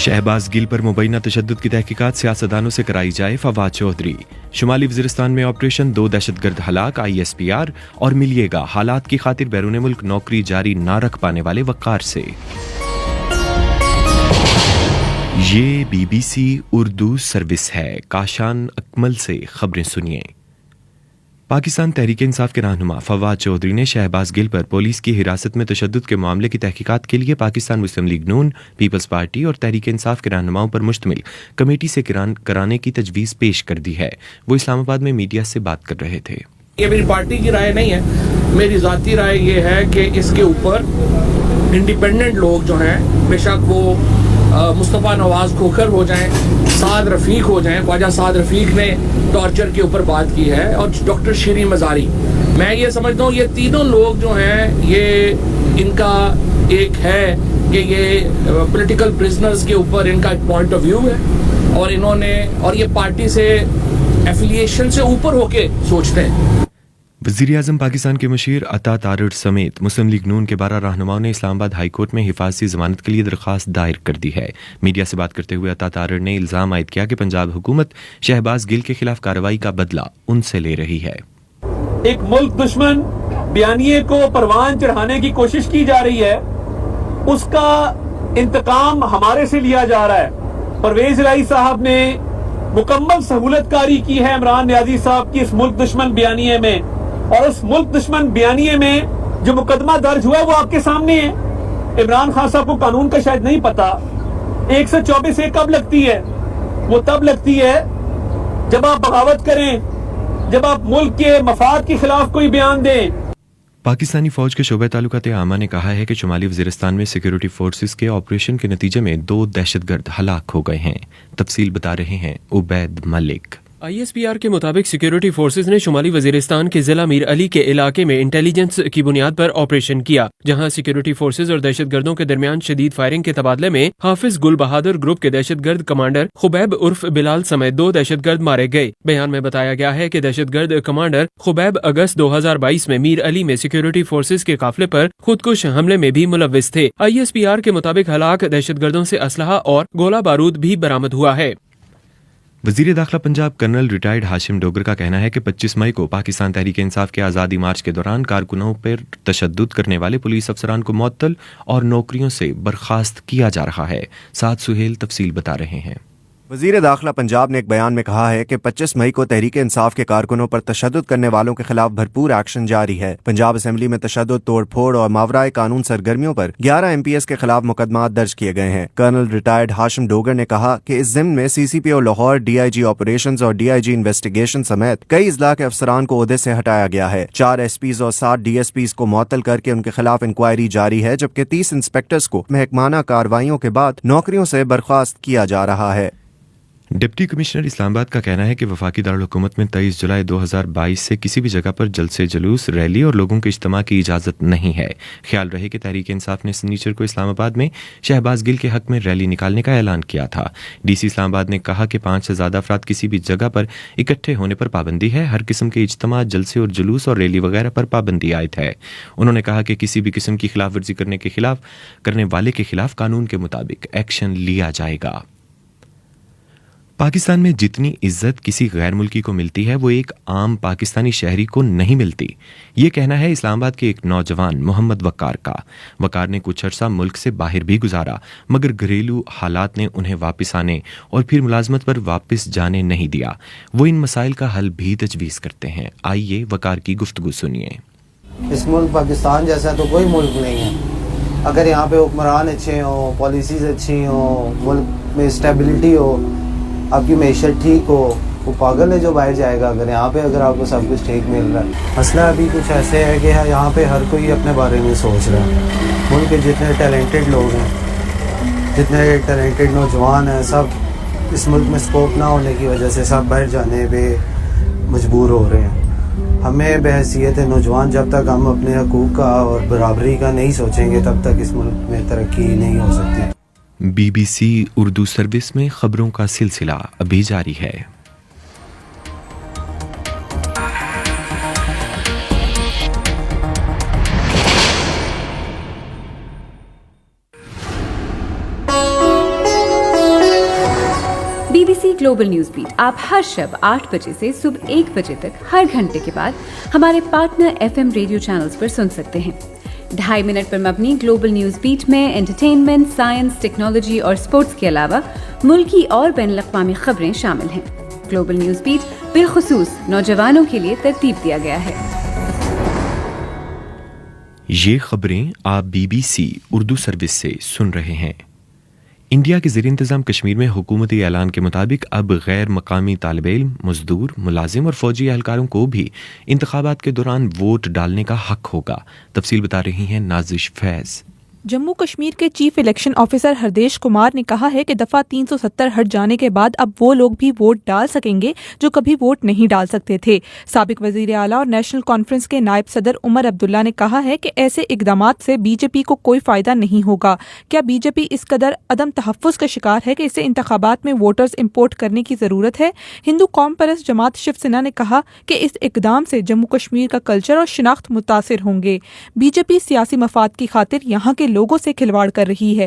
शहबाज गिल पर मुबैना तशद्दुद की तहकीकात सियासतदानों से कराई जाए, फवाद चौधरी। शुमाली वज़ीरिस्तान में ऑपरेशन 2 दहशतगर्द हलाक, ISPR और मिलिएगा हालात की खातिर बैरून मुल्क नौकरी जारी ना रख पाने वाले वक़ार से। ये BBC उर्दू सर्विस है। काशान अकमल से खबरें सुनिए। पाकिस्तान तहरीक इंसाफ के रहनुमा फवाद चौधरी ने शहबाज गिल पर पुलिस की हिरासत में तशद्दुद के मामले की तहकीकात के लिए पाकिस्तान मुस्लिम लीग नून, पीपल्स पार्टी और तहरीक इंसाफ के रहनुमाओं पर मुश्तमिल कमेटी से कराने की तजवीज़ पेश कर दी है। वो इस्लामाबाद में मीडिया से बात कर रहे थे। ये मेरी पार्टी की राय नहीं है, मेरी ज़ाती राय ये है कि इसके ऊपर इंडिपेंडेंट लोग जो हैं, बेशक वो मुस्तफ़ा नवाज़ खोखर हो जाएं, साद रफ़ीक हो जाएं। ख्वाजा साद रफ़ीक ने टॉर्चर के ऊपर बात की है, और डॉक्टर शीरी मज़ारी। मैं ये समझता हूँ ये तीनों लोग जो हैं, ये इनका एक है कि ये पॉलिटिकल प्रिजनर्स के ऊपर इनका एक पॉइंट ऑफ व्यू है, और इन्होंने और ये पार्टी से एफिलिएशन से ऊपर होके सोचते हैं। वज़ीर-ए-आज़म पाकिस्तान के मुशीर अता तारड़ समेत मुस्लिम लीग नून के 12 रहनुमाओं ने इस्लामाबाद हाई कोर्ट में हिफाजती ज़मानत के लिए दरख्वास्त दायर कर दी है। मीडिया से बात करते हुए अता तारड़ ने इल्ज़ाम आयद किया कि पंजाब हुकूमत शहबाज गिल के खिलाफ कार्रवाई का बदला उनसे ले रही है। एक मुल्क दुश्मन बयानिए को परवान चढ़ाने की कोशिश की जा रही है, उसका इंतकाम हमारे से लिया जा रहा है। परवेज इलाही साहब ने मुकम्मल सहूलतकारी की है इमरान नियाज़ी साहब की इस मुल्क दुश्मन बयानिए में, और उस मुल्क दुश्मन बयानिए में जो मुकदमा दर्ज हुआ है वो आपके सामने है। इमरान खान साहब को कानून का शायद नहीं पता। 124A कब लगती है? वो तब लगती है जब आप बगावत करें, जब आप मुल्क के मफाद के खिलाफ कोई बयान दें। पाकिस्तानी फौज के शोबे तालुकात आमा ने कहा है कि शुमाली वज़ीरिस्तान में सिक्योरिटी फोर्सेस के ऑपरेशन के नतीजे में 2 दहशतगर्द हलाक हो गए हैं। तफसील बता रहे हैं उबैद मलिक। ISPR के मुताबिक सिक्योरिटी फोर्सेज ने शुमाली वजीरिस्तान के जिला मीर अली के इलाके में इंटेलिजेंस की बुनियाद पर ऑपरेशन किया, जहां सिक्योरिटी फोर्सेज और दहशतगर्दों के दरमियान शदीद फायरिंग के तबादले में हाफिज गुल बहादुर ग्रुप के दहशतगर्द कमांडर खुबैब उर्फ बिलाल समेत 2 दहशतगर्द मारे गए। बयान में बताया गया है कि दहशतगर्द कमांडर खुबैब अगस्त 2022 में मीर अली में सिक्योरिटी फोर्सेज के काफिले पर खुदकुश हमले में भी मुलव्विस थे। ISPR के मुताबिक हलाक दहशतगर्दों से असलहा और गोला बारूद भी बरामद हुआ है। वज़ीर दाखिला पंजाब कर्नल रिटायर्ड हाशिम डोगर का कहना है कि 25 मई को पाकिस्तान तहरीक इंसाफ के आज़ादी मार्च के दौरान कारकुनों पर तशद्दुद करने वाले पुलिस अफसरान को मुअत्तल और नौकरियों से बर्खास्त किया जा रहा है। साद सुहेल तफसील बता रहे हैं। वज़ीर दाखिला पंजाब ने एक बयान में कहा है कि 25 मई को तहरीक इंसाफ के कारकुनों पर तशद्दुद करने वालों के खिलाफ भरपूर एक्शन जारी है। पंजाब असेंबली में तशद्दुद, तोड़ फोड़ और मावराए कानून सरगर्मियों पर 11 MPS के खिलाफ मुकदमात दर्ज किए गए हैं। कर्नल रिटायर्ड हाशिम डोगर ने कहा कि इस ज़िम्न में CCPO लाहौर, DIG ऑपरेशंस और DIG इन्वेस्टिगेशन समेत कई अजला के अफसरान को ओहदे से हटाया गया है। 4 SPs और 7 DSPs को मुअत्तल करके उनके खिलाफ इंक्वायरी जारी है, जबकि 30 इंस्पेक्टर्स को महकमाना कार्रवाइयों के बाद नौकरियों से बर्खास्त किया जा रहा है। डिप्टी कमिश्नर इस्लामाबाद का कहना है कि वफाकी दारुल हुकूमत में 23 जुलाई 2022 से किसी भी जगह पर जलसे जुलूस, रैली और लोगों के इज्तिमा की इजाज़त नहीं है। ख्याल रहे कि तहरीक इंसाफ ने सनीचर को इस्लामाबाद में शहबाज गिल के हक में रैली निकालने का ऐलान किया था। DC इस्लामाबाद ने कहा कि 5 से ज़्यादा अफराद किसी भी जगह पर इकट्ठे होने पर पाबंदी है। हर किस्म के इज्तिमा, जलसे और जुलूस और रैली वगैरह पर पाबंदी आयद है। उन्होंने कहा कि किसी भी किस्म की खिलाफ वर्जी करने वाले के खिलाफ कानून के मुताबिक एक्शन लिया जाएगा। पाकिस्तान में जितनी इज्जत किसी गैर मुल्की को मिलती है वो एक आम पाकिस्तानी शहरी को नहीं मिलती। ये कहना है इस्लामाबाद के एक नौजवान मोहम्मद वकार का। वकार ने कुछ अर्सा मुल्क से बाहर भी गुजारा, मगर घरेलू हालात ने उन्हें वापस आने और फिर मुलाजमत पर वापस जाने नहीं दिया। वो इन मसाइल का हल भी तजवीज़ करते हैं। आइए वकार की गुफ्तगू सुनिए। इस मुल्क पाकिस्तान जैसा तो कोई मुल्क नहीं है। अगर यहाँ पे हुक्मरान अच्छे हों, पॉलिसीज़ अच्छी हों, मुल्क में स्टेबिलिटी हो, आपकी मैशत ठीक हो, वो पागल है जो बाहर जाएगा अगर आपको सब कुछ ठीक मिल रहा है। मसला अभी कुछ ऐसे है कि यहाँ पे हर कोई अपने बारे में सोच रहा है। मुल्क के जितने टैलेंटेड लोग हैं, जितने टैलेंटेड नौजवान हैं, सब इस मुल्क में स्कोप ना होने की वजह से सब बाहर जाने पे मजबूर हो रहे हैं। हमें बहैसियत नौजवान जब तक हम अपने हकूक़ का और बराबरी का नहीं सोचेंगे तब तक इस मुल्क में तरक्की नहीं हो सकती। BBC उर्दू सर्विस में खबरों का सिलसिला अभी जारी है। BBC ग्लोबल न्यूज बीट आप हर शब 8 बजे से सुबह 1 बजे तक हर घंटे के बाद हमारे पार्टनर FM रेडियो चैनल्स पर सुन सकते हैं। 2.5 मिनट पर मबनी ग्लोबल न्यूज बीट में एंटरटेनमेंट, साइंस, टेक्नोलॉजी और स्पोर्ट्स के अलावा मुल्की और बैनुल-अक़वामी खबरें शामिल हैं। ग्लोबल न्यूज बीट बिलखुसूस नौजवानों के लिए तरतीब दिया गया है। ये खबरें आप BBC उर्दू सर्विस से सुन रहे हैं। इंडिया के ज़ेर इंतज़ाम कश्मीर में हुकूमती ऐलान के मुताबिक अब गैर मकामी तालिब-इल्म, मजदूर, मुलाजिम और फौजी एहलकारों को भी इंतखाबात के दौरान वोट डालने का हक होगा। तफसील बता रही हैं नाजिश फैज़। जम्मू कश्मीर के chief election officer Hardesh Kumar ने कहा है कि दफा 370 हट जाने के बाद अब वो लोग भी वोट डाल सकेंगे जो कभी वोट नहीं डाल सकते थे। साबिक वजीर आला और नेशनल कॉन्फ्रेंस के नायब सदर उमर अब्दुल्ला ने कहा है कि ऐसे इकदामात से बीजेपी को कोई फायदा नहीं होगा। क्या बीजेपी इस कदर अदम तहफ़्फ़ुज़ का शिकार है कि इसे इंतखाबात में वोटर्स इम्पोर्ट करने की ज़रूरत है? हिंदू कौम परस्त जमात शिवसेना ने कहा कि इस इकदाम से जम्मू कश्मीर का कल्चर और शिनाख्त मुतासिर होंगे। बीजेपी सियासी मफाद की खातिर यहाँ के लोगों से खिलवाड़ कर रही है।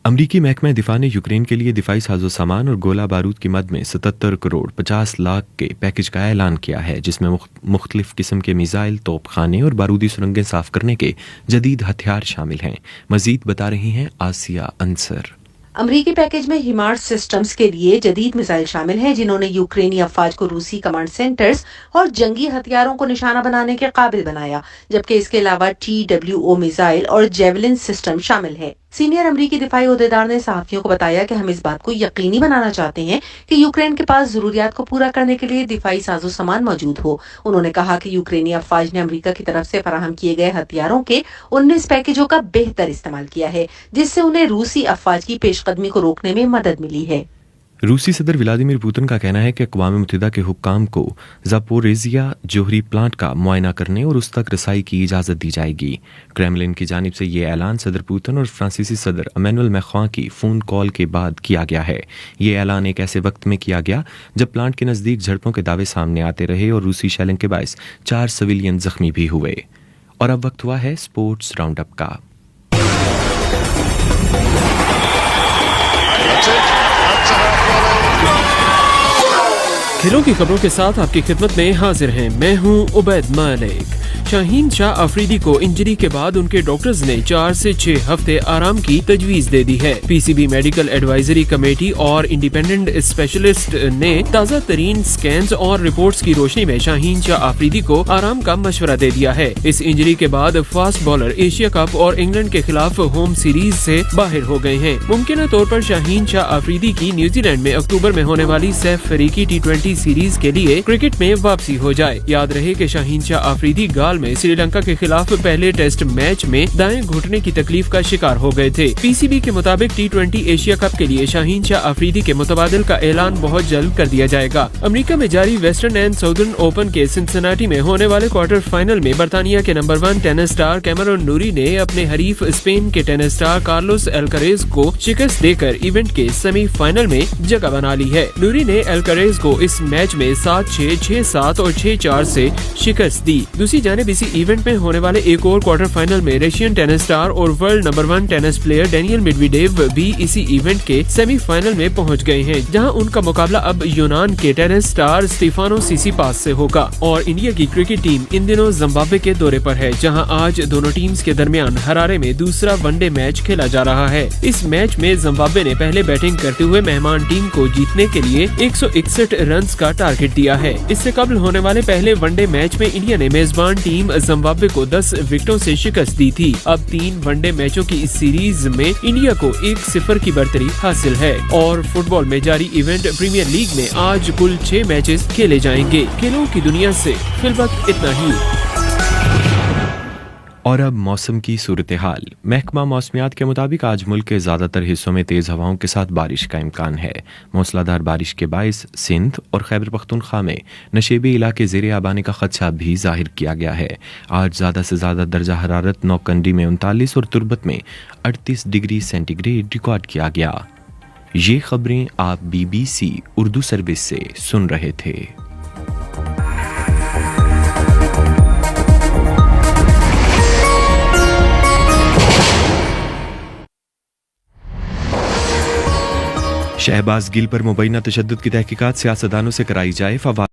अमरीकी महकमा दिफा ने यूक्रेन के लिए दिफाई साजो सामान और गोला बारूद की मद में 77 करोड़ 50 लाख के पैकेज का ऐलान किया है, जिसमें मुख्तलिफ किस्म के मिसाइल, तोपखाने और बारूदी सुरंगें साफ करने के जदीद हथियार शामिल हैं। मजीद बता रही हैं आसिया अंसर। अमरीकी पैकेज में हिमार्स सिस्टम्स के लिए जदीद मिसाइल शामिल हैं, जिन्होंने यूक्रेनी अफवाज को रूसी कमांड सेंटर्स और जंगी हथियारों को निशाना बनाने के काबिल बनाया, जबकि इसके अलावा TWO मिसाइल और जेवलिन सिस्टम शामिल है। सीनियर अमरीकी दिफाई ओहदेदार ने सहाफियों को बताया कि हम इस बात को यकीनी बनाना चाहते हैं कि यूक्रेन के पास जरूरियात को पूरा करने के लिए दिफाई साजो सामान मौजूद हो। उन्होंने कहा कि यूक्रेनी अफवाज ने अमरीका की तरफ से फराहम किए गए हथियारों के 19 पैकेजों का बेहतर इस्तेमाल किया है, जिससे उन्हें रूसी अफवाज की पेशकदमी को रोकने में मदद मिली है। रूसी सदर व्लादिमीर पुतिन का कहना है कि अक़वाम मुत्तहिदा के हुक्काम को ज़ापोरिज़िया जोहरी प्लांट का मुआयना करने और उस तक रसाई की इजाज़त दी जाएगी। क्रेमलिन की जानिब से ये ऐलान सदर पुतिन और फ्रांसीसी सदर इमैनुअल मैक्रों की फ़ोन कॉल के बाद किया गया है। ये ऐलान एक ऐसे वक्त में किया गया जब प्लांट के नज़दीक झड़पों के दावे सामने आते रहे और रूसी शेलिंग के बायस 4 सिविलियन जख्मी भी हुए। और अब वक्त हुआ है स्पोर्ट्स राउंड अप का। खेलों की खबरों के साथ आपकी खिदमत में हाजिर हैं। मैं हूं उबैद मालिक। शाहीन शाह अफरीदी को इंजरी के बाद उनके डॉक्टर्स ने 4 से 6 हफ्ते आराम की तजवीज दे दी है। PCB मेडिकल एडवाइजरी कमेटी और इंडिपेंडेंट स्पेशलिस्ट ने ताज़ा तरीन स्कैन्स और रिपोर्ट्स की रोशनी में शाहीन शाह अफरीदी को आराम का मशवरा दे दिया है। इस इंजरी के बाद फास्ट बॉलर एशिया कप और इंग्लैंड के खिलाफ होम सीरीज से बाहर हो गए हैं। मुमकिन तौर पर शाहीन शाह अफरीदी की न्यूजीलैंड में अक्टूबर में होने वाली सैफ फरीकी T20 सीरीज के लिए क्रिकेट में वापसी हो जाए। याद रहे कि शाहीन शाह अफरीदी गाल में श्रीलंका के खिलाफ पहले टेस्ट मैच में दाएं घुटने की तकलीफ का शिकार हो गए थे। PCB के मुताबिक T20 एशिया कप के लिए शाहीन शाह अफरीदी के मुतबादिल का ऐलान बहुत जल्द कर दिया जाएगा। अमेरिका में जारी वेस्टर्न एंड साउदर्न ओपन के सिंसिनाटी में होने वाले क्वार्टर फाइनल में बर्तानिया के नंबर 1 टेनिस स्टार कैमरन नूरी ने अपने हरीफ स्पेन के टेनिस स्टार कार्लोस अल्कारेज को शिकस्त देकर इवेंट के सेमीफाइनल में जगह बना ली है। नूरी ने अल्कारेज को इस मैच में 7-6, 6-7 और 6-4 से शिकस्त दी। दूसरी जानिब इसी इवेंट में होने वाले एक और क्वार्टर फाइनल में रशियन टेनिस स्टार और world number 1 tennis player Daniel Medvedev भी इसी इवेंट के सेमीफाइनल में पहुंच गए हैं, जहां उनका मुकाबला अब यूनान के टेनिस स्टार स्टीफानो सिसिपास से होगा। और इंडिया की क्रिकेट टीम इन दिनों जिम्बाब्वे के दौरे पर है, जहां आज दोनों टीम्स के दरमियान हरारे में दूसरा वनडे मैच खेला जा रहा है। इस मैच में जिम्बाब्वे ने पहले बैटिंग करते हुए मेहमान टीम को जीतने के लिए 161 रन का टारगेट दिया है। इससे कबल होने वाले पहले वनडे मैच में इंडिया ने मेजबान टीम जिम्बाब्वे को 10 विकेटों से शिकस्त दी थी। अब 3 वनडे मैचों की इस सीरीज में इंडिया को 1-0 की बढ़तरी हासिल है। और फुटबॉल में जारी इवेंट प्रीमियर लीग में आज कुल 6 मैचेस खेले जाएंगे। खेलों की दुनिया से फिलवक्त इतना ही। और अब मौसम की सूरत हाल। महकमा मौसमियात के मुताबिक आज मुल्क के ज़्यादातर हिस्सों में तेज़ हवाओं के साथ बारिश का इम्कान है। मूसलाधार बारिश के बायस सिंध और खैबर पख्तूनख्वा में नशेबी इलाके ज़ेरे आब आने का खदशा भी जाहिर किया गया है। आज ज़्यादा से ज़्यादा दर्जा हरारत नौकंडी में 39 और तुरबत में 38 डिग्री सेंटीग्रेड रिकॉर्ड किया गया। ये खबरें आप BBC उर्दू सर्विस से सुन रहे थे। शहबाज गिल पर मुबैना तशद्दुद की तहकीकात सियासतदानों से कराई जाए। फवाद